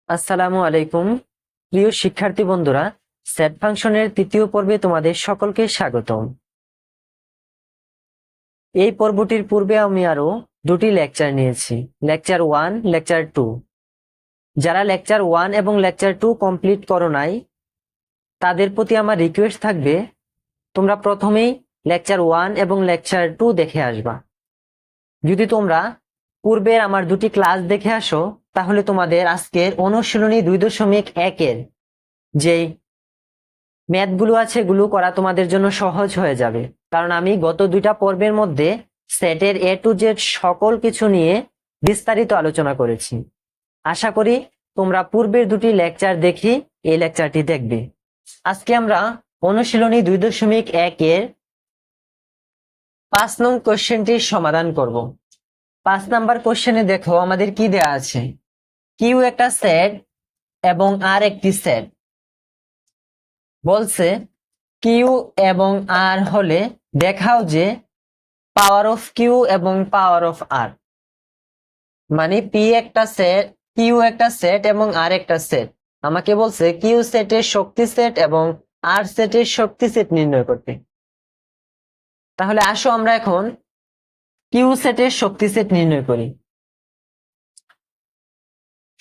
আসসালামু আলাইকুম প্রিয় শিক্ষার্থী বন্ধুরা, সেট ফাংশনের তৃতীয় পর্বে তোমাদের সকলকে স্বাগতম। এই পর্বটির পূর্বে আমি আরো দুটি লেকচার নিয়েছি, লেকচার 1, লেকচার 2। যারা লেকচার 1 এবং লেকচার 2 কমপ্লিট করো নাই, তাদের প্রতি আমার রিকোয়েস্ট থাকবে তোমরা প্রথমেই লেকচার 1 এবং লেকচার 2 দেখে আসবা। যদি তোমরা পূর্বের আমার দুটি ক্লাস দেখে আসো, তাহলে তোমাদের আজকের অনুশীলনী 2.1-এর যেই ম্যাথগুলো আছে এগুলো করা তোমাদের জন্য সহজ হয়ে যাবে, কারণ আমি গত দুইটা পর্বের মধ্যে সেটের A to Z সকল কিছু নিয়ে বিস্তারিত আলোচনা করেছি। আশা করি তোমরা পূর্বের দুটি লেকচার দেখি এই লেকচারটি দেখবে। আজকে আমরা অনুশীলনী 2.1-এর 5 নং কোশ্চেনটির সমাধান করব। 5 নাম্বার কোশ্চেনে দেখো আমাদের কি দেয়া আছে, কিউ একটা সেট এবং আর একটি সেট। বলছে কিউ এবং আর হলে দেখাও যে পাওয়ার অফ কিউ এবং পাওয়ার অফ আর, মানে পি একটা সেট, কিউ একটা সেট এবং আর একটা সেট। আমাকে বলছে কিউ সেটের শক্তি সেট এবং আর সেটের শক্তি সেট নির্ণয় করতে। তাহলে আসো আমরা এখন কিউ সেটের শক্তি সেট নির্ণয় করি।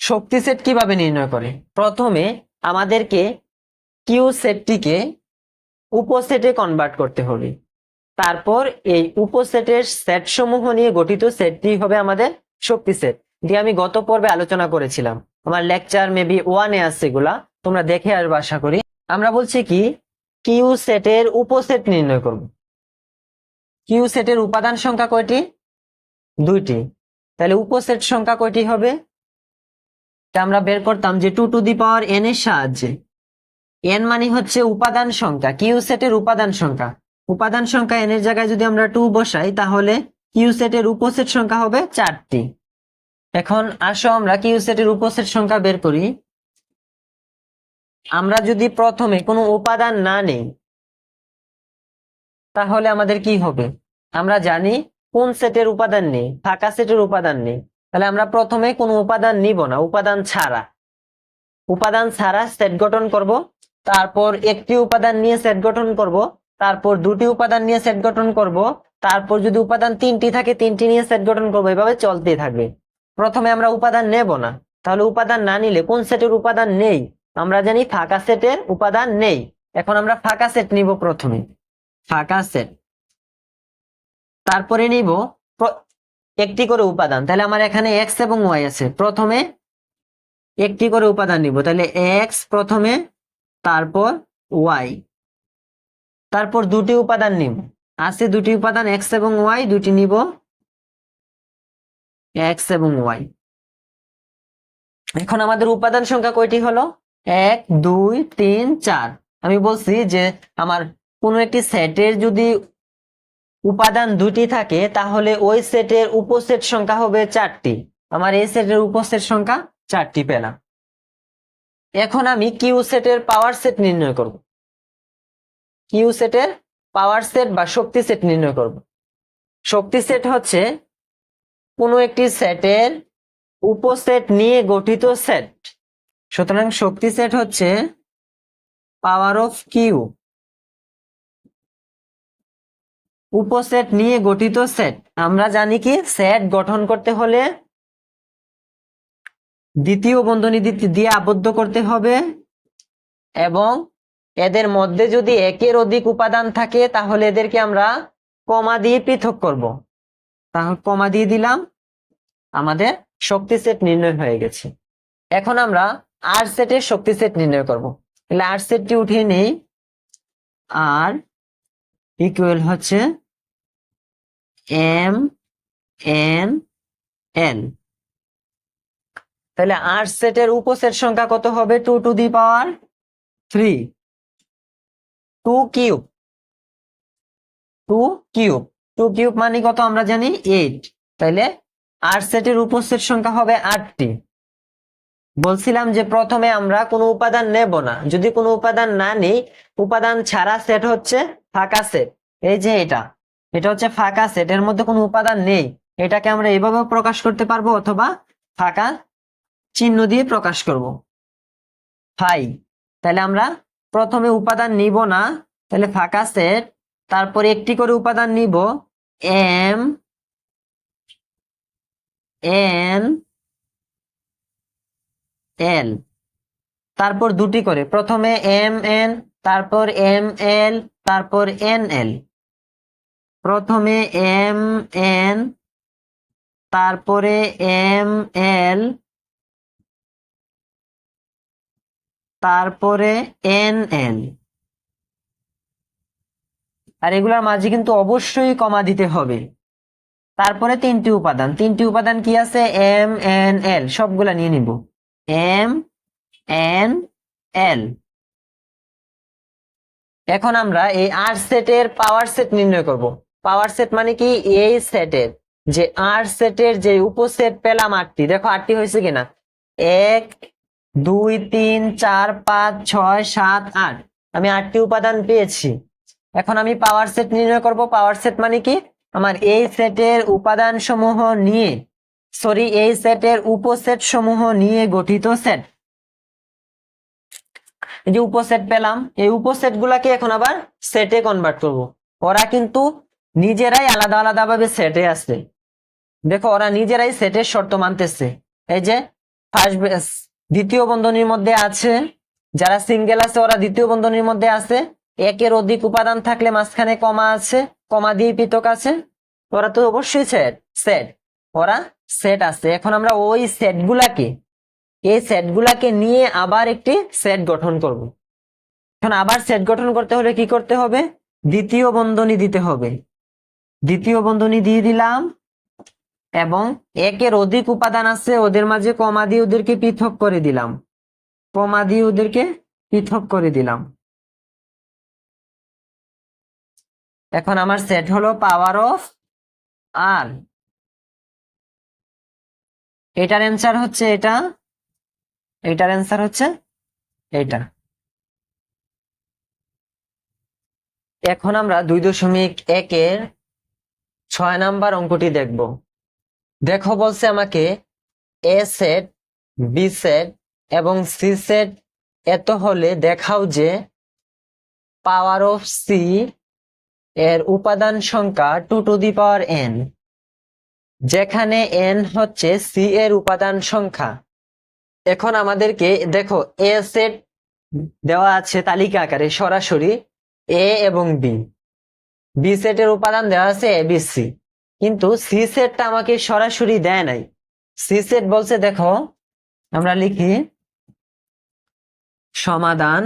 শক্তি সেট কিভাবে নির্ণয় করে? প্রথমে আমাদেরকে কিউ সেটটিকে উপসেটে কনভার্ট করতে হবে। তারপর এই উপসেটের সেট সমূহ নিয়ে গঠিত সেটটি হবে আমাদের শক্তি সেট, যে আমি গত পর্বে আলোচনা করেছিলাম। আমার লেকচার মেবি 1-এ আছে, এগুলা তোমরা দেখে আসবে আশা করি। আমরা বলছি কি কিউ সেটের উপসেট নির্ণয় করব। কিউ সেটের উপাদান সংখ্যা কয়টি? 2টি। তাহলে উপসেট সংখ্যা কয়টি হবে? তা আমরা বের করতাম যে 2 টু দি পাওয়ার n এর সাহায্যে। n মানে হচ্ছে উপাদান সংখ্যা, কিউ সেটের উপাদান সংখ্যা। উপাদান সংখ্যা n এর জায়গায় যদি আমরা 2 বসাই, তাহলে কিউ সেটের উপসেট সংখ্যা হবে 4টি। এখন আসো আমরা কিউ সেটের উপসেট সংখ্যা বের করি। আমরা যদি প্রথমে কোনো উপাদান না নেই, তাহলে আমাদের কি হবে? আমরা জানি কোন সেটের উপাদান নেই, ফাঁকা সেটের উপাদান নেই। তাহলে আমরা প্রথমে কোনো উপাদান নিব না, উপাদান ছাড়া সেট গঠন করব। তারপর একটি উপাদান নিয়ে সেট গঠন করব, তারপর দুটি উপাদান নিয়ে সেট গঠন করব, তারপর যদি উপাদান 3টি থাকে 3টি নিয়ে সেট গঠন করব। এভাবে চলতেই থাকবে। প্রথমে আমরা উপাদান নেব না, তাহলে উপাদান না নিলে কোন সেটের উপাদান নেই? আমরা জানি ফাঁকা সেটের উপাদান নেই। এখন আমরা ফাঁকা সেট নিব, প্রথমে ফাঁকা সেট, তারপরে নিব একটি করে উপাদান। তাহলে আমার এখানে এক্স এবং ওয়াই আছে, প্রথমে একটি করে উপাদান নিব। তাহলে এক্স প্রথমে, তারপর ওয়াই, তারপর দুটি উপাদান নিব। আছে দুটি উপাদান এক্স এবং ওয়াই, দুটি নিব, এক্স এবং ওয়াই। এখন আমাদের উপাদান সংখ্যা কয়টি হলো? 1, 2, 3, 4। আমি বলছি যে আমার কোনো একটি সেটের যদি উপাদান 2টি থাকে, তাহলে ওই সেটের উপসেট সংখ্যা হবে 4টি। আমার এই সেটের উপসেট সংখ্যা 4টি পেলাম। এখন আমি কিউ সেটের পাওয়ার সেট নির্ণয় করব। কিউ সেটের পাওয়ার সেট বা শক্তি সেট নির্ণয় করব। শক্তি সেট হচ্ছে কোনো একটি সেটের উপসেট নিয়ে গঠিত সেট। সুতরাং শক্তি সেট হচ্ছে পাওয়ার অফ কিউ, উপসেট নিয়ে গঠিত সেট। আমরা জানি কি সেট গঠন করতে হলে দ্বিতীয় বন্ধনী দিয়ে আবদ্ধ করতে হবে, এবং এদের মধ্যে যদি একের অধিক উপাদান থাকে তাহলে এদেরকে আমরা কমা দিয়ে পৃথক করব। তাহলে কমা দিয়ে দিলাম, আমাদের শক্তি সেট নির্ণয় হয়ে গেছে। এখন আমরা আর সেটের শক্তি সেট নির্ণয় করব। তাহলে আর সেটটি উঠিয়ে নেই। আর ইকুয়াল হচ্ছে এম এন এন। তাহলে আর সেটের উপসেট সংখ্যা কত হবে? 2 to the power 3, 2 cube. 2 cube, 2 cube মানে কত আমরা জানি 8। তাহলে আর সেটের উপসেট সংখ্যা হবে 8টি। বলছিলাম যে প্রথমে আমরা কোনো উপাদান নেব না। যদি কোনো উপাদান না নেই, উপাদান ছাড়া সেট হচ্ছে ফাঁকা সেট। এই যে এটা হচ্ছে ফাঁকা সেট, এর মধ্যে কোনো উপাদান নেই। এটাকে আমরা এইভাবে প্রকাশ করতে পারবো, অথবা ফাঁকা চিহ্ন দিয়ে প্রকাশ করব। 5, তাহলে আমরা প্রথমে উপাদান নিব না, তাহলে ফাঁকা সেট, তারপরে একটি করে উপাদান নিব, এম এন এল, তারপর দুটি করে, প্রথমে এম এন, তারপর এম এল, তারপর এন এল, প্রথমে এম এন, তারপরে এম এল, তারপরে এন এল। আর এগুলোর মাঝে কিন্তু অবশ্যই কমা দিতে হবে। তারপরে তিনটি উপাদান কি আছে, এম এন এল, সবগুলা নিয়ে নিব, এম এন এল। এখন আমরা এই আর সেটের পাওয়ার সেট নির্ণয় করব। পাওয়ার সেট মানে কি, এই সেটের যে আর সেটের যে উপসেট পেলাম 8টি, দেখো 8টি হয়েছে কিনা, 1 2 3 4 5 6 7 8, আমি 8টি উপাদান পেয়েছি। এখন আমি পাওয়ার সেট নির্ণয় করব। পাওয়ার সেট মানে কি, আমার এই সেটের উপাদান সমূহ নিয়ে, এই সেটের উপসেট সমূহ নিয়ে গঠিত সেট। এই যে উপসেট পেলাম, এই উপসেট গুলাকে এখন আবার সেটে কনভার্ট করব। ওরা কিন্তু নিজেরাই আলাদা আলাদা ভাবে সেটে আছে, দেখো ওরা নিজেরাই সেটের শর্ত মানতেছে। এই যে ফার্স্ট দ্বিতীয় বন্ধনীর মধ্যে আছে, যারা সিঙ্গেল আছে ওরা দ্বিতীয় বন্ধনীর মধ্যে আছে, একের অধিক উপাদান থাকলে মাঝখানে কমা আছে, কমা দিয়ে পৃথক আছে, ওরা তো অবশ্যই সেট, ওরা সেট আছে। এখন আমরা ওই সেটগুলাকে নিয়ে আবার একটি সেট গঠন করব। এখন আবার সেট গঠন করতে হলে কি করতে হবে, দ্বিতীয় বন্ধনী দিতে হবে। দ্বিতীয় বন্ধনী দিয়ে দিলাম, এবং একের অধিক উপাদান আছে, ওদের মাঝে কমা দিয়ে ওদেরকে পৃথক করে দিলাম, কমা দিয়ে ওদেরকে পৃথক করে দিলাম। এখন আমার সেট হলো পাওয়ার অফ আর। এটার অ্যান্সার হচ্ছে এটা, এটার অ্যান্সার হচ্ছে এটা। এখন আমরা 2.1-এর 6 নাম্বার অঙ্কটি দেখব। দেখো বলছে আমাকে এ সেট, বি সেট এবং সি সেট এত হলে দেখাও যে পাওয়ার অফ সি এর উপাদান সংখ্যা 2n, যেখানে n হচ্ছে সি এর উপাদান সংখ্যা। এখন আমাদেরকে দেখো এ সেট দেওয়া আছে তালিকা আকারে সরাসরি, এ এবং বি, বি সেটের উপাদান দেওয়া আছে এ বি সি, কিন্তু সি সেটটা আমাকে সরাসরি দেয় নাই। সি সেট বলছে, দেখো আমরা লিখি সমাধান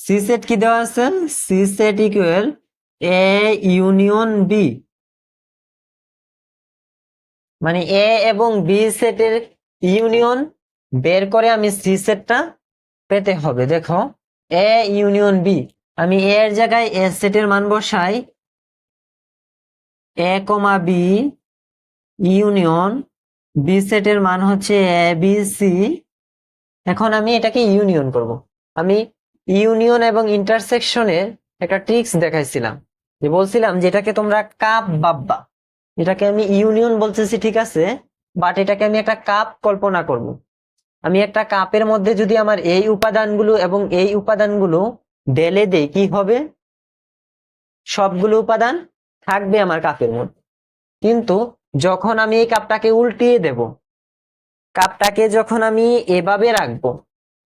সি সেট কি দেওয়া আছে, C set equal A union B, মানে এ এবং বি সেটের ইউনিয়ন বের করে আমি সি সেটটা পেতে হবে। দেখো এ ইউনিয়ন বি, আমি এর জায়গায় এ সেটের মান বসাই, এ কমা বি ইউনিয়ন বি সেটের মান হচ্ছে এ বি সি। এখন আমি এটাকে ইউনিয়ন করব। আমি ইউনিয়ন এবং ইন্টারসেকশনের একটা ট্রিক্স দেখাইছিলাম, যে বলছিলাম যে এটাকে তোমরা কাপ ভাববা, এটাকে আমি ইউনিয়ন বলতেছি ঠিক আছে, বাট এটাকে আমি একটা কাপ কল্পনা করব। আমি একটা কাপের মধ্যে যদি আমার এই উপাদানগুলো এবং এই উপাদানগুলো ঢেলে দেই, কি হবে, সবগুলো উপাদান থাকবে আমার কাপের মধ্যে। কিন্তু যখন আমি এই কাপটাকে উল্টিয়ে দেব, কাপটাকে যখন আমি এভাবে রাখবো,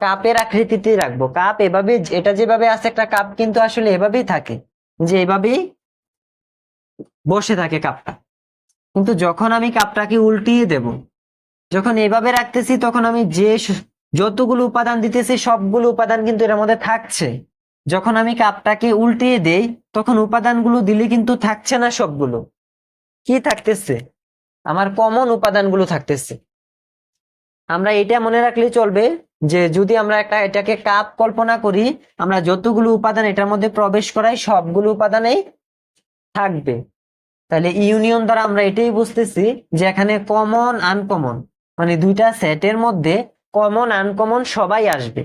কাপের আকৃতিতে রাখবো, কাপ এভাবে, এটা যেভাবে আছে একটা কাপ কিন্তু আসলে এভাবেই থাকে, যে এভাবেই বসে থাকে কাপটা। কিন্তু যখন আমি কাপটাকে উল্টিয়ে দেব, যখন এভাবে রাখতেছি, তখন আমি যতগুলো উপাদান দিতেছি সবগুলো উপাদান কিন্তু এর মধ্যে থাকছে। যখন আমি কাপটাকে উল্টিয়ে দেই, তখন উপাদানগুলো দিলে কিন্তু থাকছে না সবগুলো, কি থাকতেছে, আমার কমন উপাদানগুলো থাকতেছে। আমরা এটা মনে রাখলে চলবে যে যদি আমরা এটাকে কাপ কল্পনা করি, আমরা যতগুলো উপাদান এটার মধ্যে প্রবেশ করাই সবগুলো উপাদানেই থাকবে। তাহলে ইউনিয়ন দ্বারা আমরা এটাই বুঝতেছি যে এখানে কমন আনকমন, মানে দুইটা সেটের মধ্যে কমন আনকমন সবাই আসবে।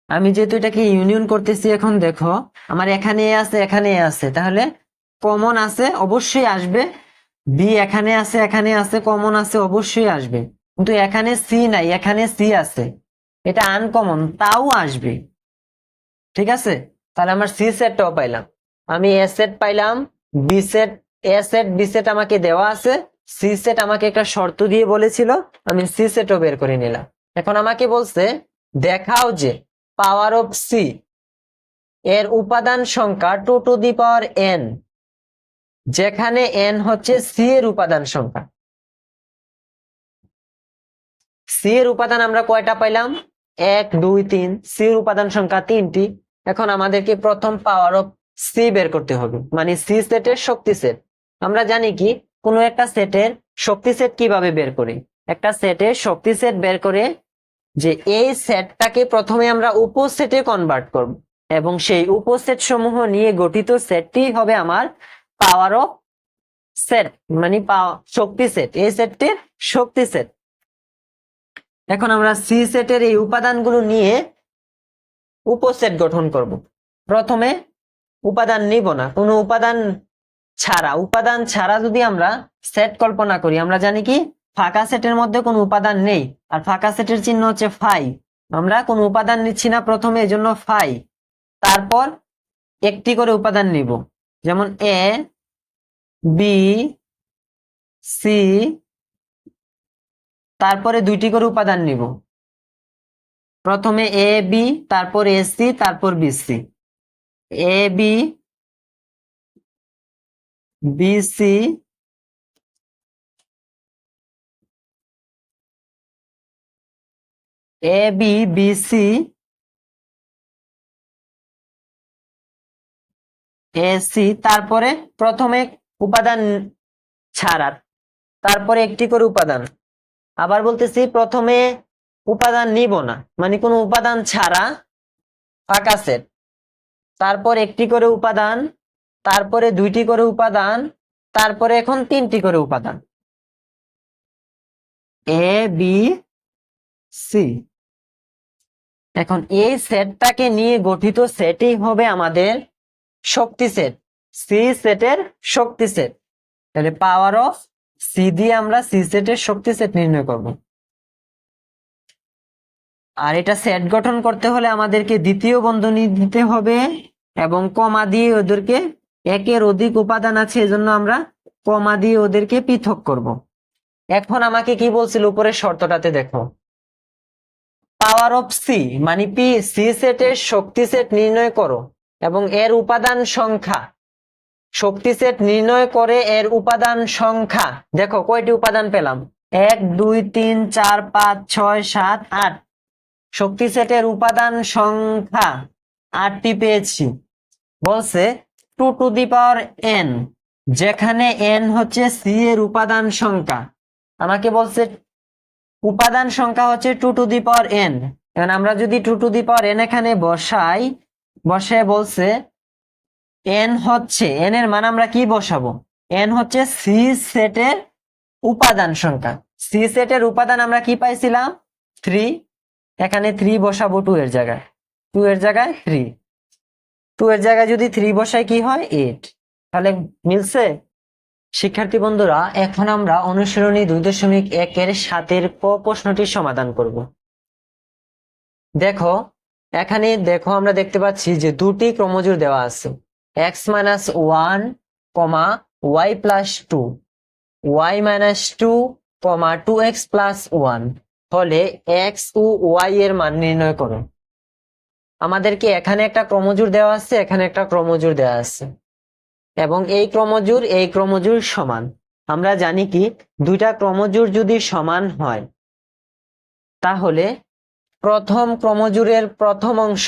আমি যেহেতু এটাকে ইউনিয়ন করতেছি, এখন দেখো আমার এখানে আছে, এখানে আছে, তাহলে কমন আছে অবশ্যই আসবে, বি এখানে আছে কমন আছে অবশ্যই আসবে, কিন্তু এখানে সি নাই, এখানে সি আছে, এটা আনকমন তাও আসবে। ঠিক আছে, তাহলে আমার সি সেটটাও পাইলাম, আমি এ সেট পাইলাম, বি সেট, এ সেট বি সেট আমাকে দেওয়া আছে, সি সেট আমাকে একটা শর্ত দিয়ে বলেছিল, আমি সি সেটও বের করে নিলাম। এখন আমাকে বলছে দেখাও যে পাওয়ার অফ সি এর উপাদান সংখ্যা 2n, যেখানে n হচ্ছে সি এর উপাদান সংখ্যা। সি এর উপাদান আমরা কয়টা পাইলাম? 1 2 3, সি এর উপাদান সংখ্যা 3টি। এখন আমাদেরকে প্রথম পাওয়ার অফ সি বের করতে হবে, মানে সি সেটের শক্তি সেট। আমরা জানি কি কোনো একটা সেটের শক্তি সেট কিভাবে বের করি, একটা সেটের শক্তি সেট বের করে যে এই সেটটাকে প্রথমে আমরা উপসেটে কনভার্ট করব, এবং সেই উপসেট সমূহ নিয়ে গঠিত সেটটি হবে আমার পাওয়ার অফ সেট, মানে শক্তি সেট, এই সেটটির শক্তি সেট। এখন আমরা সি সেটের এই উপাদানগুলো নিয়ে উপসেট গঠন করব। প্রথমে উপাদান নিব না, কোনো উপাদান ছাড়া যদি আমরা সেট কল্পনা করি, আমরা জানি কি ফাঁকা সেটের মধ্যে কোনো উপাদান নেই, আর ফাঁকা সেটের চিহ্ন হচ্ছে ফাই, আমরা কোনো উপাদান নিচ্ছি না প্রথমে, এজন্য ফাই। তারপর একটি করে উপাদান নিব, যেমন এ বি সি, তারপরে দুইটি করে উপাদান নিব, প্রথমে এ বি, তারপর এ সি, তারপর B C, A B B C, A B B C, A C, তারপরে প্রথমে উপাদান ছাড়া, তারপরে একটি করে উপাদান। আবার বলতেছি প্রথমে উপাদান নিব না, মানে কোনো উপাদান ছাড়া ফাঁকা সেট, তারপর একটি করে উপাদান, তারপরে দুইটি করে উপাদান, তারপরে এখন তিনটি করে উপাদান, এ বি সি। এখন এই সেটটাকে নিয়ে গঠিত সেটই হবে আমাদের শক্তি সেট, সি সেটের শক্তি সেট। তাহলে পাওয়ার অফ সি দিয়ে আমরা সি সেটের শক্তি সেট নির্ণয় করব। আর এটা সেট গঠন করতে হলে আমাদেরকে দ্বিতীয় বন্ধনী দিতে হবে, এবং কমা দিয়ে ওদেরকে, একের অধিক উপাদান আছে এজন্য আমরা কমা দিয়ে ওদেরকে পৃথক করব। এখন আমাকে কি বলছিল উপরের শর্তটাতে দেখো, পাওয়ার অফ সি মানে পি, সি সেটের শক্তি সেট নির্ণয় করো এবং এর উপাদান সংখ্যা, শক্তি সেট নির্ণয় করে এর উপাদান সংখ্যা। দেখো কয়টি উপাদান পেলাম, 1 2 3 4 5 6 7 8, শক্তি সেটের উপাদান সংখ্যা 8টি পেয়েছি। বলছে 2n, যেখানে n হচ্ছে সি এর উপাদান সংখ্যা। আমাকে বলছে উপাদান সংখ্যা হচ্ছে 2n, এখন আমরা যদি 2n এখানে বসায় বলছে n হচ্ছে, n এর মান আমরা কি বসাবো, n হচ্ছে সি সেটের উপাদান সংখ্যা। সি সেটের উপাদান আমরা কি পাইছিলাম 3, এখানে 3 বসাবো 2 এর জায়গায়, 2 এর জায়গায় 3, 2 এর জায়গায় যদি 3 বসাই কি হয় 8। তাহলে মিলছে? শিক্ষার্থী বন্ধুরা, এখন আমরা অনুশীলনী 2.1 এর 7 এর ক প্রশ্নটির সমাধান করব। দেখো এখানে আমরা দেখতে পাচ্ছি যে দুটি ক্রমজোড় দেওয়া আছে, x - 1, y + 2, y - 2, 2x + 1 হলে x ও y এর মান নির্ণয় করো। আমাদেরকে এখানে একটা ক্রমজোড় দেওয়া আছে, এখানে একটা ক্রমজোড় দেওয়া আছে, এবং এই ক্রমজোড় সমান। আমরা জানি কি দুইটা ক্রমজোড় যদি সমান হয় তাহলে প্রথম ক্রমজোড়ের প্রথম অংশ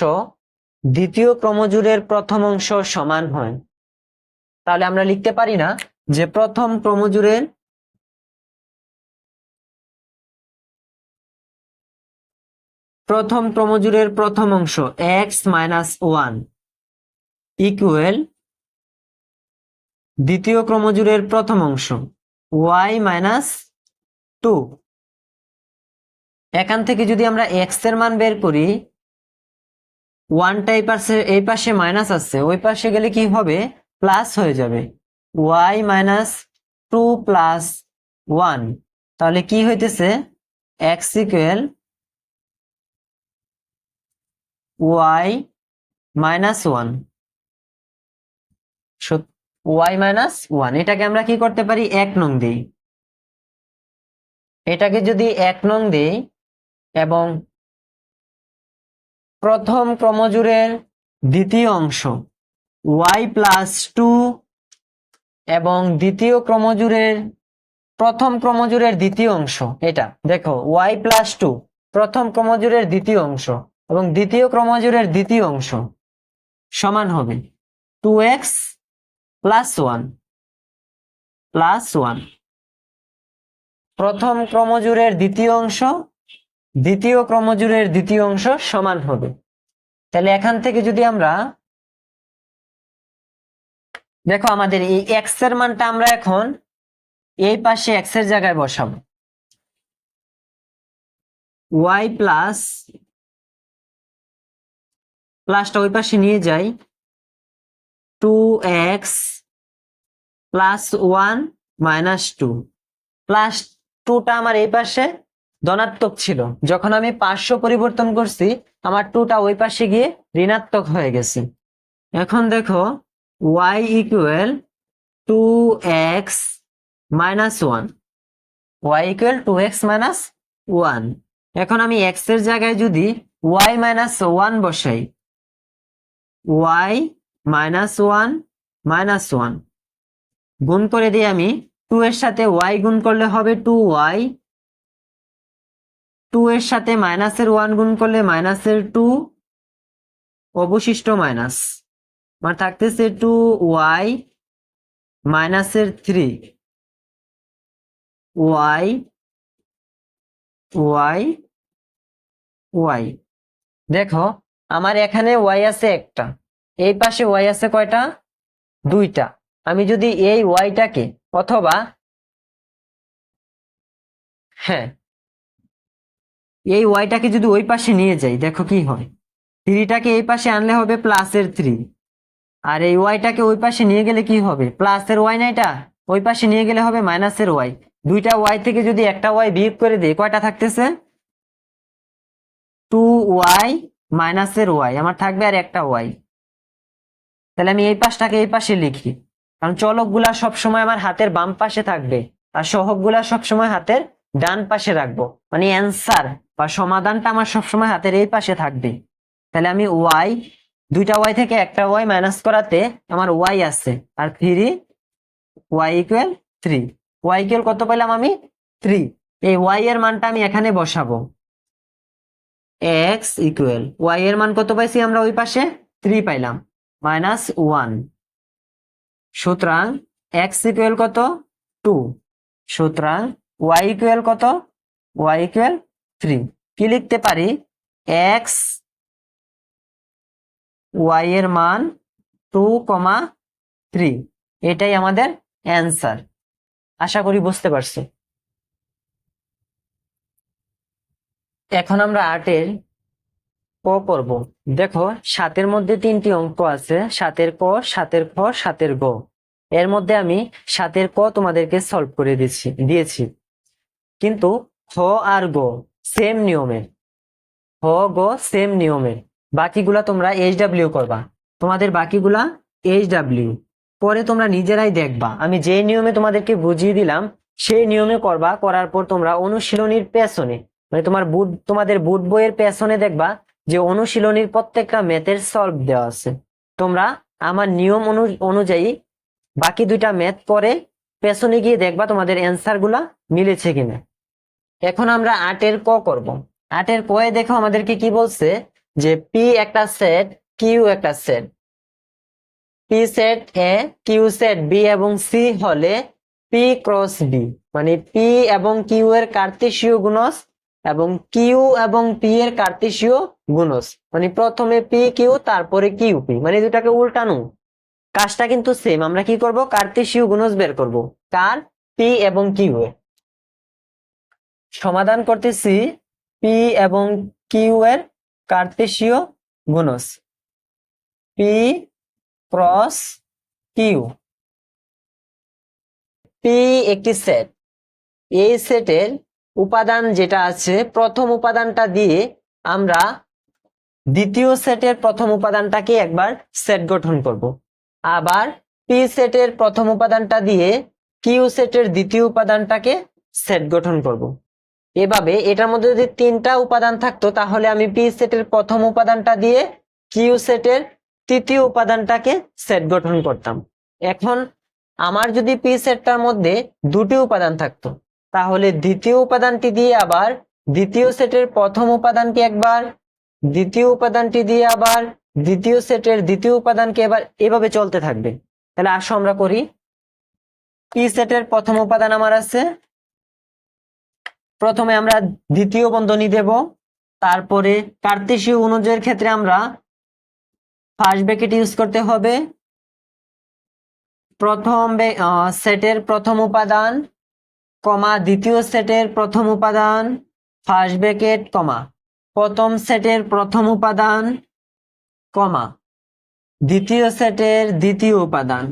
দ্বিতীয় ক্রমজোড়ের প্রথম অংশ সমান হয়। তাহলে আমরা লিখতে পারি না যে প্রথম ক্রমজোড়ের প্রথম অংশ x - 1 ইকুয়াল দ্বিতীয় ক্রমজোড়ের প্রথম অংশ y - 2। এখান থেকে যদি আমরা x এর মান বের করি, 1টা এই পাশে মাইনাস আছে, ওই পাশে গেলে কি হবে প্লাস হয়ে যাবে, ওয়াই মাইনাস 2 প্লাস 1, তাহলে কি হইতেছে X equal Y minus 1, Y minus 1। এটাকে আমরা কি করতে পারি, 1 নং দিই। এটাকে যদি 1 নং দিই এবং প্রথম ক্রমজোড়ের দ্বিতীয় অংশ y প্লাস 2 এবং দ্বিতীয় ক্রমজোড়ের প্রথম ক্রমজোড়ের দ্বিতীয় অংশ, এটা দেখো y প্লাস 2 প্রথম ক্রমজোড়ের দ্বিতীয় অংশ এবং দ্বিতীয় ক্রমজোড়ের দ্বিতীয় অংশ সমান হবে 2x প্লাস 1 প্লাস 1। প্রথম ক্রমজোড়ের দ্বিতীয় অংশ দ্বিতীয় ক্রমজোড়ের দ্বিতীয় অংশ সমান হবে। তাহলে এখান থেকে যদি আমরা দেখো আমাদের এই x এর মানটা আমরা এখন এই পাশে x এর জায়গায় বসাবো, y প্লাস প্লাসটা ওই পাশে নিয়ে যাই, 2x প্লাস 1 মাইনাস 2, প্লাস 2টা আমার এই পাশে ধনাত্মক ছিল, যখন আমি পার্শ্ব পরিবর্তন করছি আমার 2টা ওই পাশে গিয়ে ঋণাত্মক হয়ে গেছে। এখন দেখো y equal 2x minus 1, y equal 2x minus 1। এখন আমি x এর জায়গায় যদি y মাইনাস 1 বসাই, y মাইনাস 1 মাইনাস 1 গুণ করে দিই আমি, 2 এর সাথে y গুণ করলে হবে 2y, 2 এর সাথে মাইনাসের 1 গুণ করলে মাইনাসের 2, অবশিষ্ট মাইনাস আমার থাকতেছে 2y মাইনাসের 3, y y y। দেখো আমার এখানে y আছে একটা, এই পাশে y আছে কয়টা, দুইটা। আমি যদি এই yটাকে অথবা হ্যাঁ এই yটাকে যদি ওই পাশে নিয়ে যাই, দেখো কি হয়, 3টাকে এই পাশে আনলে হবে প্লাসের 3, আর এই ওয়াইটাকে ওই পাশে নিয়ে গেলে কি হবে, প্লাসের ওয়াই না, এটা ওই পাশে নিয়ে গেলে হবে মাইনাসের ওয়াই। দুইটা ওয়াই থেকে যদি একটা ওয়াই বিয়োগ করে দিই, কয়টা থাকতেছে, 2y মাইনাসের ওয়াই, আমার থাকবে আর একটা ওয়াই। তাহলে আমি এই পাশটাকে এই পাশে লিখি, কারণ চলকগুলা সবসময় আমার হাতের বাম পাশে থাকবে আর সহগগুলা সবসময় হাতের ডান পাশে রাখবো, মানে অ্যান্সার বা সমাধানটা আমার সবসময় হাতের এই পাশে থাকবে। তাহলে আমি ওয়াই, দুইটা ওয়াই থেকে একটা ওয়াই মাইনাস করাতে আমার ওয়াই আছে আর 3, ওয়াই ইকুয়াল 3, ওয়াই ইকুয়াল কত পেলাম আমি, 3। এই ওয়াই এর মানটা আমি এখানে বসাবো, এক্স ইকুয়াল ওয়াই এর মান কত পাইছি আমরা ওই পাশে, 3 পাইলাম, মাইনাস 1। সুতরাং এক্স ইকুয়াল কত, 2, সুতরাং ওয়াই ইকুয়াল কত, ওয়াই ইকুয়াল 3। কি লিখতে পারি, এক্স ওয়াই এর মান 2,3, এটাই আমাদের অ্যান্সার। আশা করি বুঝতে পারছো। এখন আমরা 8-এর ক করব। দেখো 7-এর মধ্যে 3টি অঙ্ক আছে, 7-এর ক, 7-এর খ, 7-এর গ। এর মধ্যে আমি 7-এর ক তোমাদেরকে সলভ করে দিয়েছি, কিন্তু খ আর গ সেম নিয়মের, খ গ সেম নিয়মের। বাকিগুলা তোমরা HW করবা, তোমাদের বাকিগুলা HW পরে তোমরা নিজেরাই দেখবা, আমি যে নিয়মে তোমাদেরকে বুঝিয়ে দিলাম সেই নিয়মে করবা। করার পর তোমরা অনুশীলনীর পেছনে, মানে তোমাদের বুট বইয়ের পেছনে দেখবা যে অনুশীলনীর প্রত্যেকটা ম্যাথের সলভ দেওয়া আছে। তোমরা আমার নিয়ম অনুযায়ী বাকি দুইটা ম্যাথ করে পেছনে গিয়ে দেখবা তোমাদের অ্যান্সার গুলা মিলেছে কিনা। এখন আমরা 8-এর ক করব। 8-এর কয়ে দেখো আমাদেরকে কি বলছে, যে পি একটা সেট, কিউ একটা সেট, পি সেট এ, কিউ সেট বি এবং সি হলে পি ক্রস বি, মানে পি এবং কিউ এর কার্তেশীয় গুণজ এবং কিউ এবং পি এর কার্তেশীয় গুণজ, মানে প্রথমে পি কিউ তারপরে কিউ পি, মানে দুটাকে উল্টানো। কাজটা কিন্তু সেম, আমরা কি করব, কার্তেশীয় গুণজ বের করব, কার, পি এবং কিউ এর। সমাধান করতেছি পি এবং কিউ এর কার্তেশীয় গুণজ, পি ক্রস কিউ। পি একটি সেট, এই সেটের উপাদান যেটা আছে প্রথম উপাদানটা দিয়ে আমরা দ্বিতীয় সেটের প্রথম উপাদানটাকে একবার সেট গঠন করব। আবার পি সেটের প্রথম উপাদানটা দিয়ে কিউ সেটের দ্বিতীয় উপাদানটাকে সেট গঠন করব। এভাবে এটার মধ্যে যদি তিনটা উপাদান থাকতো তাহলে আমি পি সেটের প্রথম উপাদানটা দিয়ে কিউ সেটের তৃতীয় উপাদানটাকে সেট গঠন করতাম। এখন আমার যদি পি সেটটার মধ্যে দুটি উপাদান থাকতো তাহলে দ্বিতীয় উপাদানটি দিয়ে আবার দ্বিতীয় সেটের প্রথম উপাদানকে একবার, দ্বিতীয় উপাদানটি দিয়ে আবার দ্বিতীয় সেটের দ্বিতীয় উপাদানকে এবার, এভাবে চলতে থাকবে। তাহলে আসো আমরা করি। পি সেটের প্রথম উপাদান আমার আছে, প্রথমে আমরা দ্বিতীয় বন্ধনী দেব, তারপরে কার্তেশীয় গুণজের ক্ষেত্রে আমরা ফার্স্ট ব্র্যাকেট ইউজ করতে হবে। প্রথম সেটের প্রথম উপাদান কমা দ্বিতীয় সেটের প্রথম উপাদান ফার্স্ট ব্র্যাকেট কমা প্রথম সেটের প্রথম উপাদান কমা দ্বিতীয় সেটের দ্বিতীয় উপাদান,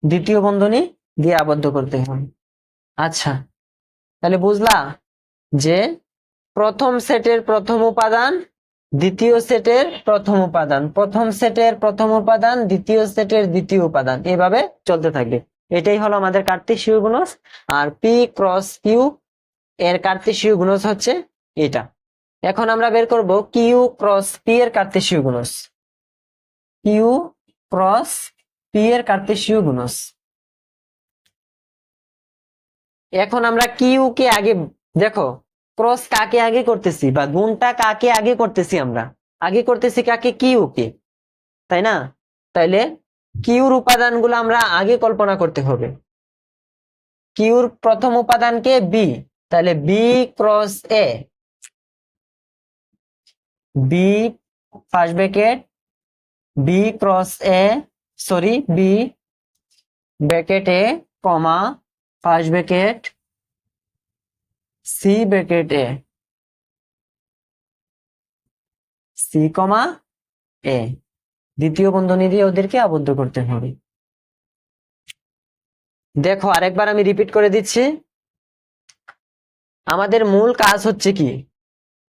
দ্বিতীয় বন্ধনী দিয়ে আবদ্ধ করতে হবে। আচ্ছা, তাহলে বুঝলা যে প্রথম সেটের প্রথম উপাদান দ্বিতীয় সেটের প্রথম উপাদান, প্রথম সেটের প্রথম উপাদান দ্বিতীয় সেটের দ্বিতীয় উপাদান, এভাবে চলতে থাকবে। এটাই হলো আমাদের কার্তেশীয় গুণজ। আর পি ক্রস কিউ এর কার্তেশীয় গুণজ হচ্ছে এটা। এখন আমরা বের করব কিউ ক্রস পি এর কার্তেশীয় গুণজ। কিউ ক্রস পি এর কার্তেশীয় গুণজ। এখন আমরা কিউ কে আগে, দেখো ক্রস কাকে আগে করতেছি বা গুণটা কাকে আগে করতেছি, আমরা আগে করতেছি কাকে, কিউ কে, তাই না? তাইলে কিউর উপাদানগুলো আমরা আগে কল্পনা করতে হবে। কিউর প্রথম উপাদানকে বি, তাহলে B cross A, B first bracket B cross A, sorry B bracket A comma first bracket C bracket A, C comma A, দ্বিতীয় বন্ধনী দিয়ে ওদেরকে আবদ্ধ করতে হবে। দেখো আরেকবার আমি রিপিট করে দিচ্ছি। আমাদের মূল কাজ হচ্ছে কি,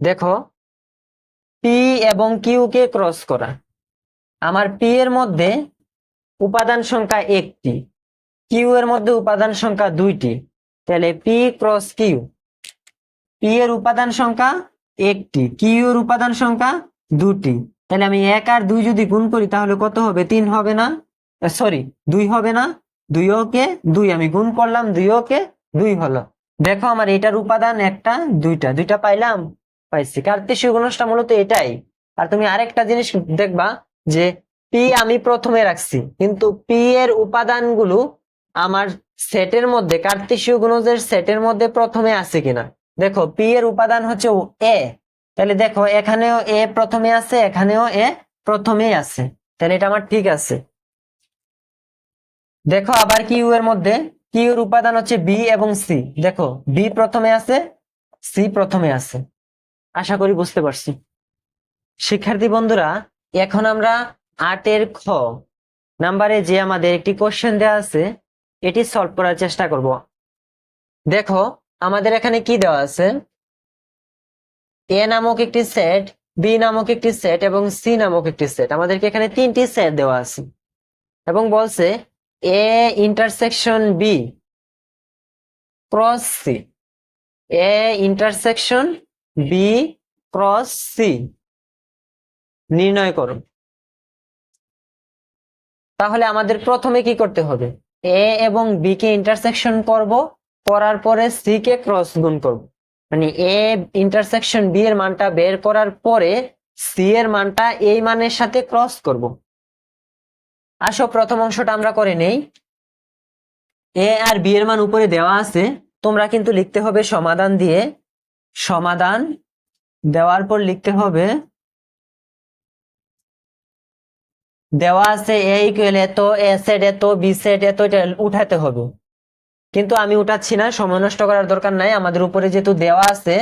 দেখো পি এবং কিউ কে ক্রস করা। আমার পি এর মধ্যে উপাদান সংখ্যা একটি, কিউ এর মধ্যে উপাদান সংখ্যা দুইটি, তাহলে পি ক্রস কিউ, পি এর উপাদান সংখ্যা একটি, কিউ এর উপাদান সংখ্যা দুটি, তাহলে আমি 1 আর 2 যদি গুণ করি তাহলে কত হবে, 3 হবে না, সরি 2 হবে না, 2 ওকে 2 আমি গুণ করলাম, 2 ওকে 2 হলো। দেখো আমার এটার উপাদান একটা, দুইটা পাইলাম, পাইছি। কার্তেশীয় গুণজটা মূলত এটাই। আর তুমি আরেকটা জিনিস দেখবা যে পি আমি প্রথমে রাখছি কিন্তু পি এর উপাদানগুলো আমার সেটের মধ্যে, কার্তেশীয় গুণজের সেটের মধ্যে প্রথমে আছে কিনা। দেখো পি এর উপাদান হচ্ছে এ, তাহলে দেখো এখানেও এ প্রথমে আছে, এখানেও এ প্রথমেই আছে, তাহলে এটা আমার ঠিক আছে। দেখো আবার কিউ এর মধ্যে, কিউ এর উপাদান হচ্ছে বি এবং সি, দেখো বি প্রথমে আছে, সি প্রথমে আছে। আশা করি বুঝতে পারছি। শিক্ষার্থী বন্ধুরা, এখন আমরা 8 খ নাম্বারে যে আমাদের একটি কোশ্চেন দেওয়া আছে এটি সলভ করার চেষ্টা করব। দেখো আমাদের এখানে কি দেওয়া আছে, এ নামক একটি সেট, বি নামক একটি সেট এবং সি নামক একটি সেট। আমাদেরকে এখানে 3টি সেট দেওয়া আছে এবং বলছে A intersection B cross C, A intersection B cross C নির্ণয় করো। তাহলে আমাদের প্রথমে কি করতে হবে, এ এবং বি কে ইন্টারসেকশন করব, করার পরে সি কে ক্রস গুণ করব, মানে এ ইন্টারসেকশন বি এর মানটা বের করার পরে সি এর মানটা এই মানের সাথে ক্রস করব। আসো প্রথম অংশটা আমরা করে নেই। এ আর বি এর মান উপরে দেওয়া আছে, তোমরা কিন্তু লিখতে হবে সমাধান দিয়ে, সমাধান দেওয়ার পর লিখতে হবে, দেওয়া আছে এ ইকুয়াল এত, এ সেট এত, বি সেট এত, এটা উঠাতে হবে। কিন্তু আমি উঠাচ্ছি না, সময় নষ্ট করার দরকার নাই, আমাদের উপরে যেহেতু দেওয়া আছে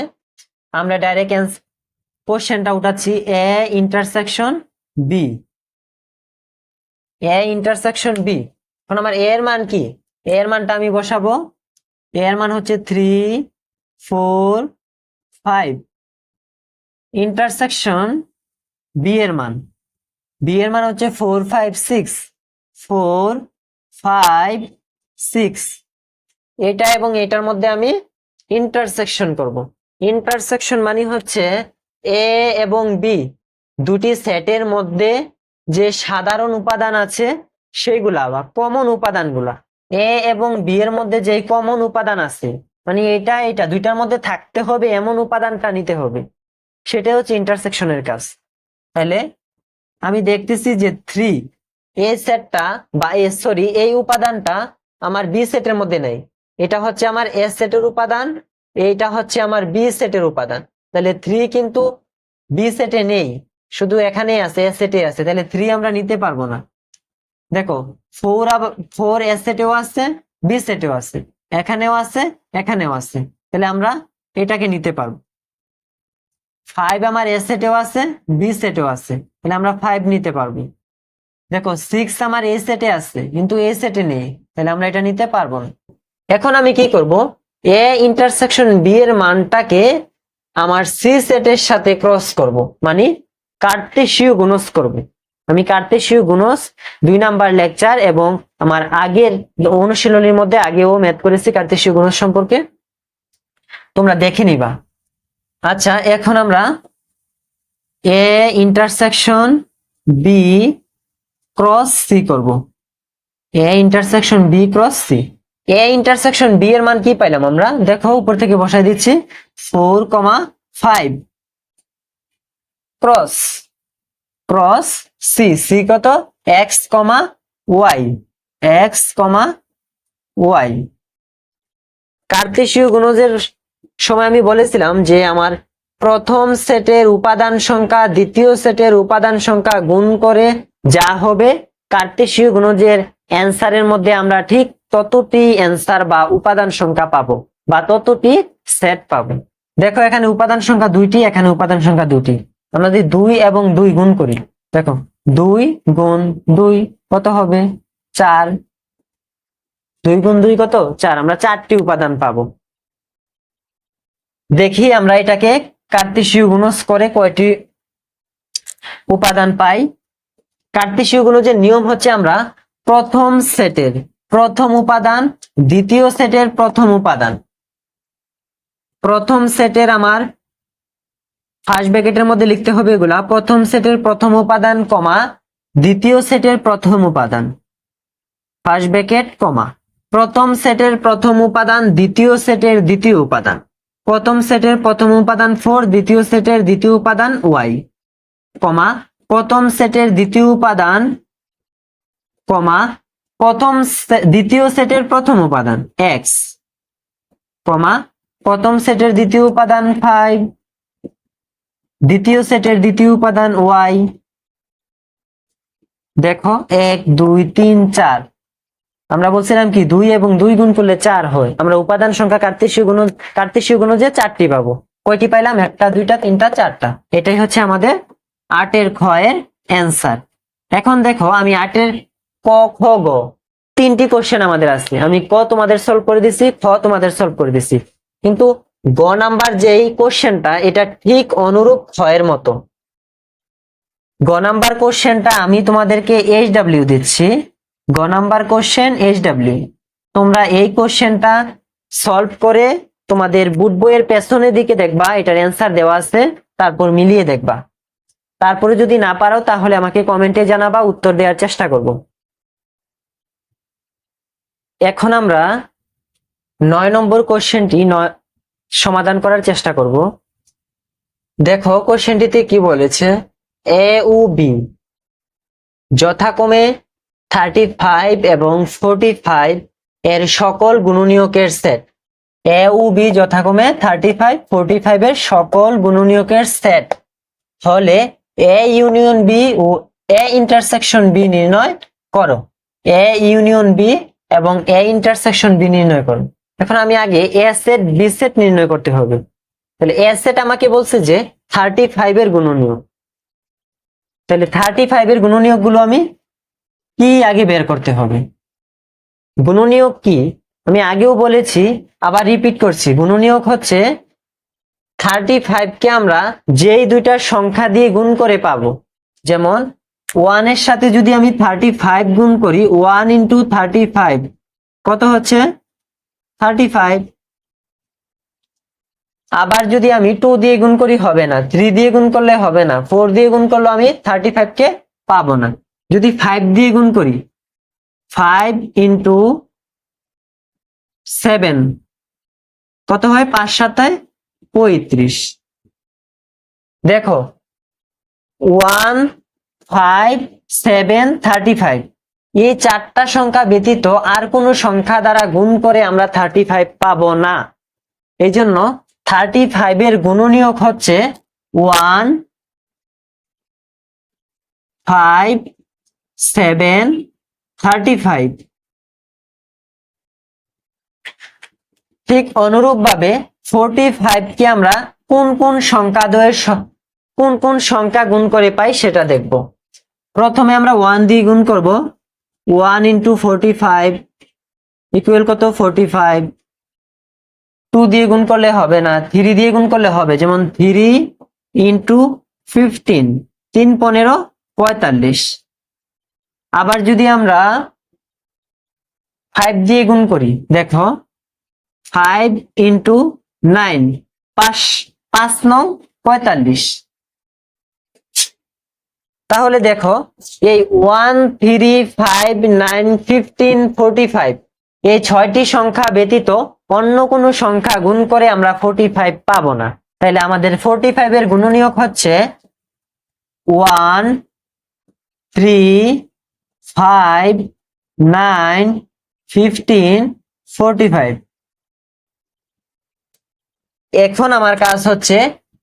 আমরা ডাইরেক্ট কোশ্চেনটা উঠাচ্ছি। A intersection B, A intersection B, এখন আমার এ এর মান কি, এ এর মানটা আমি বসাবো। এ এর মান হচ্ছে 3 4 5। ইন্টারসেকশন বি এর মান, বি এর মান হচ্ছে 4 5 6, 4 5 6। এটা এবং এটার মধ্যে আমি ইন্টারসেকশন করব। ইন্টারসেকশন মানে হচ্ছে এ এবং বি দুটি সেটের মধ্যে যে সাধারণ উপাদান আছে সেগুলা বা কমন উপাদানগুলা, এ এবং বি এর মধ্যে যে কমন উপাদান আছে, মানে এটা দুইটার মধ্যে থাকতে হবে এমন উপাদানটা নিতে হবে, সেটা হচ্ছে ইন্টারসেকশনের কাজ। তাহলে আমি দেখতেছি যে 3 এ সেটটা বা এই উপাদানটা আমার বি সেটের মধ্যে নেই। এটা হচ্ছে আমার এ সেটের উপাদান, এইটা হচ্ছে আমার বি সেটের উপাদান। তাহলে 3 কিন্তু বি সেটে নেই, শুধু এখানে আছে, এ সেটে আছে। তাহলে 3 আমরা নিতে পারবো না। দেখো 4 এ সেটেও আছে, বি সেটেও আছে, এখানেও আছে, এখানেও আছে। তাহলে আমরা এটাকে নিতে পারবো। 5 আমার এ সেটেও আছে, বি সেটেও আছে, তাহলে আমরা 5 নিতে পারবো। দেখো 6 আমার এ সেটে আছে কিন্তু এ সেটে নেই, তাহলে আমরা এটা নিতে পারবো না। এখন আমি কি করব, এ ইন্টারসেকশন বি এর মানটাকে আমার সি সেটের সাথে ক্রস করব, মানে কার্তেশীয় গুণজ করব। আমি কার্তেশীয় গুণজ 2 নাম্বার লেকচার এবং আমার আগের অনুশীলনীর মধ্যে আগেও ম্যাথ করেছি কার্তেশীয় গুণজ সম্পর্কে, তোমরা দেখে নিবা। আচ্ছা, এখন আমরা A intersection B cross C করব। A intersection B cross C. A intersection B এর মান কি পাইলাম আমরা, দেখো উপর থেকে বসাই দিচ্ছি 4 5 ক্রস ক্রস সি, সি কত এক্স ওয়াই, এক্স ওয়াই। কার্তেশীয় গুণজের সময় আমি বলেছিলাম যে আমার প্রথম সেটের উপাদান সংখ্যা দ্বিতীয় সেটের উপাদান সংখ্যা গুণ করে যা হবে কার্তেশীয় গুণজের অ্যান্সারের মধ্যে আমরা ঠিক ততটি অ্যান্সার বা উপাদান সংখ্যা পাবো বা ততটি সেট পাবো। দেখো এখানে উপাদান সংখ্যা 2টি, এখানে উপাদান সংখ্যা 2টি। আমরা যদি 2 এবং 2 গুণ করি, দেখো 2 গুণ 2 কত হবে 4, 2 গুণ 2 কত 4, আমরা 4টি উপাদান পাবো। দেখি আমরা এটাকে কার্তেশীয় গুণজ করে কয়টি উপাদান পাই। কার্তেশীয় গুণজের নিয়ম হচ্ছে আমরা প্রথম সেটের প্রথম উপাদান দ্বিতীয় সেটের প্রথম উপাদান, প্রথম সেটের আমার ফার্স্ট ব্র্যাকেটের মধ্যে লিখতে হবে এগুলা, প্রথম সেটের প্রথম উপাদান কমা দ্বিতীয় সেটের প্রথম উপাদান, ফার্স্ট ব্র্যাকেট কমা প্রথম সেটের প্রথম উপাদান দ্বিতীয় সেটের দ্বিতীয় উপাদান, প্রথম সেটের প্রথম উপাদান 4 দ্বিতীয় সেটের দ্বিতীয় উপাদান ওয়াই, কমা প্রথম সেটের দ্বিতীয় উপাদান কমা দ্বিতীয় সেটের প্রথম উপাদান এক্স, কমা প্রথম সেটের দ্বিতীয় উপাদান 5 দ্বিতীয় সেটের দ্বিতীয় উপাদান ওয়াই। দেখো 1 2 3 4, আমরা বলছিলাম কি 2 এবং 2 গুণ করলে 4 হয়। আমরা উপাদান সংখ্যা কার্তেশীয় গুণজে 4টি পাবো। কয়টি পাইলাম, 1টা 2টা 3টা 4টা। এটাই হচ্ছে আমাদের 8 খ এর অ্যান্সার। এখন দেখো আমি 8 ক খ গ 3টি কোশ্চেন আমাদের আছে, আমি ক তোমাদের সলভ করে দিছি, খ তোমাদের সলভ করে দিছি, কিন্তু গ নাম্বার যেই কোশ্চেনটা এটা ঠিক অনুরূপ খ এর মতো। গ নাম্বার কোশ্চেনটা আমি তোমাদেরকে HW দিচ্ছি, গ নাম্বার কোশ্চেন HW। তোমরা এই কোশ্চেনটা সলভ করে তোমাদের বুট বইয়ের পেছনের দিকে দেখবা এটার অ্যান্সার দেওয়া আছে, তারপর মিলিয়ে দেখবা। তারপরে যদি না পারো তাহলে আমাকে কমেন্টে জানাবা, উত্তর দেওয়ার চেষ্টা করব। এখন আমরা 9 নম্বর কোশ্চেনটি সমাধান করার চেষ্টা করব। দেখো কোশ্চেনটিতে কি বলেছে, এ ও বি যথাক্রমে 35 এবং 45 এর সকল গুণনীয়কের সেট। এ ও বি যথাক্রমে 35 45 এর সকল গুণনীয়কের সেট হলে এ ইউনিয়ন বি ও এ ইন্টারসেকশন বি নির্ণয় করো। এ ইউনিয়ন বি এবং এ ইন্টারসেকশন বি নির্ণয় করো। এখন আমি আগে এ সেট বি সেট নির্ণয় করতে হবে। তাহলে এ সেট আমাকে বলছে যে 35 এর গুণনীয়ক, তাহলে 35 এর গুণনীয়ক গুলো আমি কি আগে বের করতে হবে। গুণনীয়ক কি আমি আগেও বলেছি, আবার রিপিট করছি। গুণনীয়ক হচ্ছে 35 কে আমরা যেই দুইটা সংখ্যা দিয়ে গুণ করে পাবো, যেমন 1 এর সাথে যদি আমি 35 গুণ করি, 1 ইন্টু 35 কত হচ্ছে 35। আবার যদি আমি 2 দিয়ে গুণ করি হবে না, 3 দিয়ে গুণ করলে হবে না, 4 দিয়ে গুণ করলে আমি 35 কে পাবো না। যদি 5 দিয়ে গুণ করি, 5 ইন্টু 7 কত হয়, 5 7 35। দেখো 1 5 7 35 এই চারটা সংখ্যা ব্যতীত আর কোনো সংখ্যা দ্বারা গুণ করে আমরা 35 পাবো না। এই জন্য 35 এর গুণনীয়ক হচ্ছে 1 5 7 35। ঠিক অনুরূপ ভাবে 45 কে আমরা কোন কোন সংখ্যা গুণ করে পাই সেটা দেখব। প্রথমে আমরা 1 দিয়ে গুণ করব, 1 ইন্টু 45 ইকুয়াল কত 45। 2 দিয়ে গুণ করলে হবে না, 3 দিয়ে গুণ করলে হবে, যেমন 3 ইন্টু 15 3 15 45। আবার যদি আমরা 5 দিয়ে গুণ করি, দেখো 5 ইন্টু 9 5 5 9 45। তাহলে দেখো এই 1 3 5 9 15 45 এই 6টি সংখ্যা ব্যতীত অন্য কোনো সংখ্যা গুণ করে আমরা 45 পাবো না। তাহলে আমাদের 45 এর গুণনীয়ক হচ্ছে 1 3 5 9 15 45। এখন আমার কাজ হচ্ছে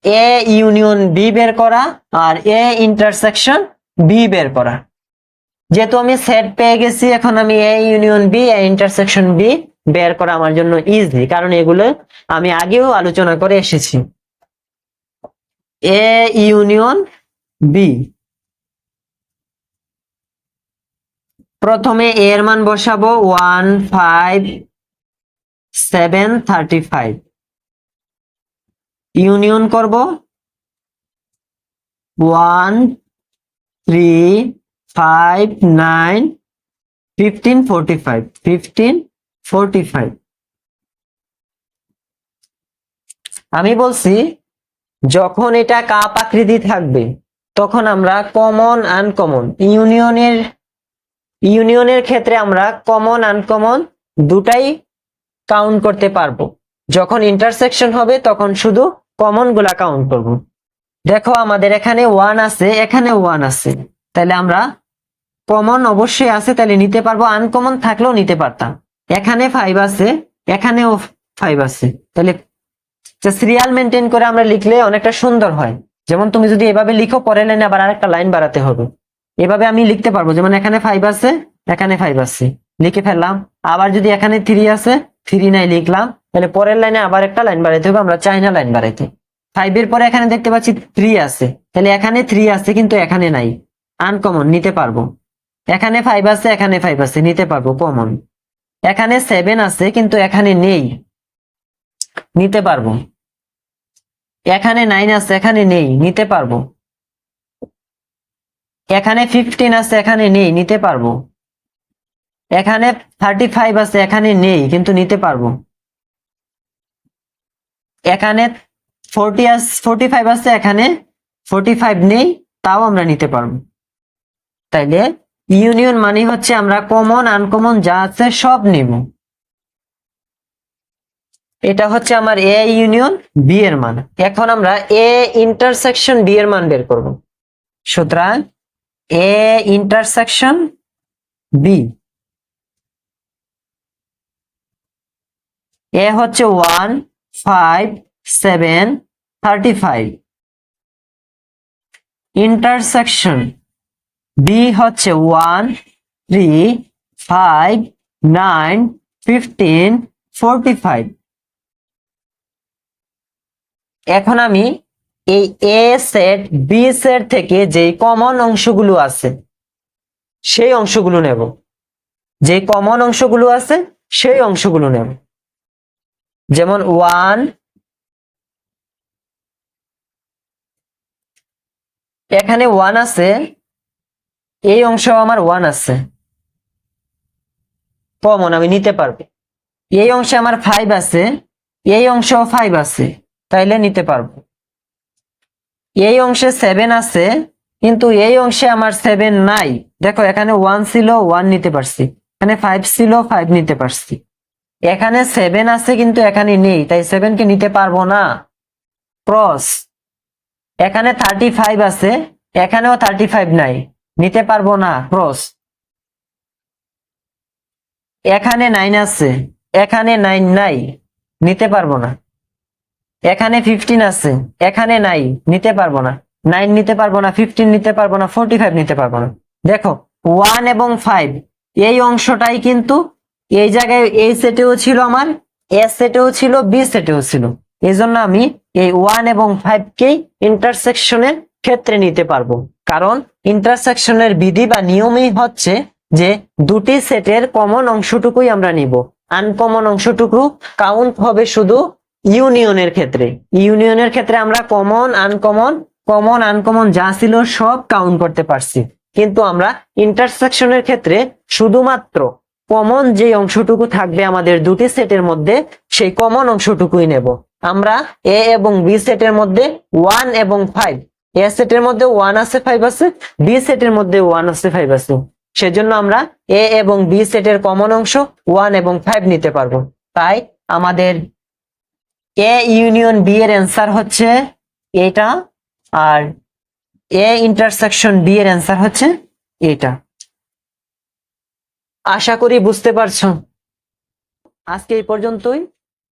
এ ইউনিয়ন বি বের করা আর এ ইন্টারসেকশন বি বের করা। যেহেতু আমি সেট পেয়ে গেছি, এখন আমি A union B A intersection B বের করা আমার জন্য ইজি, কারণ এগুলো আমি আগেও আলোচনা করে এসেছি। এ ইউনিয়ন বি, প্রথমে এ এর মান বসাবো 1 5 7 35, ইউনিয়ন করব 1 3 5 9 15 45 15 45। আমি বলছি যখন এটা কাপ আকৃতি থাকবে তখন আমরা কমন আনকমন ইউনিয়নের ক্ষেত্রে আমরা কমন আনকমন দুটাই কাউন্ট করতে পারবো। যখন ইন্টারসেকশন হবে তখন শুধু কমন গুলা কাউন্ট করব। দেখো আমাদের এখানে 1 আছে, এখানে 1 আছে, তাহলে আমরা কমন অবশ্যই আছে, তাহলে নিতে পারবো। আনকমন থাকলেও নিতে পারতাম। এখানে 5 আছে, এখানেও 5 আছে, তাহলে সিরিয়াল মেনটেন করে আমরা লিখলে অনেকটা সুন্দর হয়। যেমন তুমি যদি এভাবে লিখো, পরের লাইনে আবার আরেকটা লাইন বাড়াতে হবে। এভাবে আমি লিখতে পারবো, যেমন এখানে 5 আছে, এখানে 5 আছে, লিখে ফেললাম। আবার যদি এখানে 3 আছে, 3 নাই লিখলাম, তাহলে পরের লাইনে আবার একটা লাইন বাড়াইতে হবে। আমরা চাই না লাইন বাড়াইতে। 5 এর পরে এখানে দেখতে পাচ্ছি 3 আছে, তাহলে এখানে 3 আছে কিন্তু এখানে নাই, আনকমন নিতে পারবো। এখানে 5 আছে, এখানে 5 আছে, নিতে পারবো কমন। এখানে 7 আছে কিন্তু এখানে নেই, নিতে পারবো। এখানে 9 আছে, এখানে নেই, নিতে পারবো। এখানে 15 আছে, এখানে নেই, নিতে পারবো। এখানে 35 আছে, এখানে নেই কিন্তু নিতে পারবো। এখানে 45 আছে, এখানে 45 নেই, তাও আমরা নিতে পারবো। তাইলে ইউনিয়ন মানে হচ্ছে আমরা কমন আনকমন যা আছে সব নিব। এটা হচ্ছে আমার এ ইউনিয়ন বি এর মান। এখন আমরা এ ইন্টারসেকশন বি এর মান বের করব। সুতরাং এ ইন্টারসেকশন বি, এ হচ্ছে 1 5 7 35, ইন্টারসেকশন বি হচ্ছে 1 3 5 9 15 45। এখন আমি এই এ সেট বি সেট থেকে যে কমন অংশগুলো আছে সেই অংশগুলো নেব। যে কমন অংশগুলো আছে সেই অংশগুলো নেব। যেমন 1, এখানে 1 আছে, এই অংশ আমার 1 আছে, কমন আমি নিতে পারবো। এই অংশে আমার 5 আছে, এই অংশেও 5 আছে, তাইলে নিতে পারবো। এই অংশে 7 আছে, কিন্তু এই অংশে আমার 7 নাই। দেখো এখানে 1 ছিল, 1 নিতে পারছি, এখানে 5 ছিল, 5 নিতে পারছি। এখানে 7 আছে কিন্তু এখানে নেই, তাই 7 কে নিতে পারবো না, ক্রস। এখানে 35 আছে, এখানেও 35 নাই, নিতে পারবো না, ক্রস। এখানে 9 আছে, এখানে 9 নাই, নিতে পারবো না। এখানে 15 আছে, এখানে নাই, নিতে পারবো না। 9 নিতে পারবো না, 15 নিতে পারবো না, 45 নিতে পারবো না। দেখো 1 এবং 5 এই অংশটাই কিন্তু এই জায়গায় এই সেটেও ছিল, আমার এ সেটেও ছিল, বি সেটেও ছিল। এই জন্য আমি এই 1 এবং 5 কেই ইন্টারসেকশনের ক্ষেত্রে নিতে পারবো, কারণ ইন্টারসেকশনের বিধি বা নিয়মই হচ্ছে যে দুটি সেটের কমন অংশটুকুই আমরা নিব, আনকমন অংশটুকু কাউন্ট হবে শুধু ইউনিয়নের ক্ষেত্রে। ইউনিয়নের ক্ষেত্রে আমরা কমন আনকমন যা ছিল সব কাউন্ট করতে পারছি, কিন্তু আমরা ইন্টারসেকশনের ক্ষেত্রে শুধুমাত্র কমন যে অংশটুকু থাকবে আমাদের দুটি সেটের মধ্যে সেই কমন অংশটুকুই নেব। আমরা এ এবং বি সেটের মধ্যে 1 এবং 5, এ সেটের মধ্যে 1 আছে, 5 আছে, বি সেটের মধ্যে 1 আছে, 5 আছে, সেজন্য আমরা এ এবং বি সেটের কমন অংশ 1 এবং 5 নিতে পারবো। তাই আমাদের এ ইউনিয়ন বি এর অ্যান্সার হচ্ছে এটা, আর এ ইন্টারসেকশন বি এর অ্যান্সার হচ্ছে এটা। আশা করি বুঝতে পারছো। আজকে এই পর্যন্তই।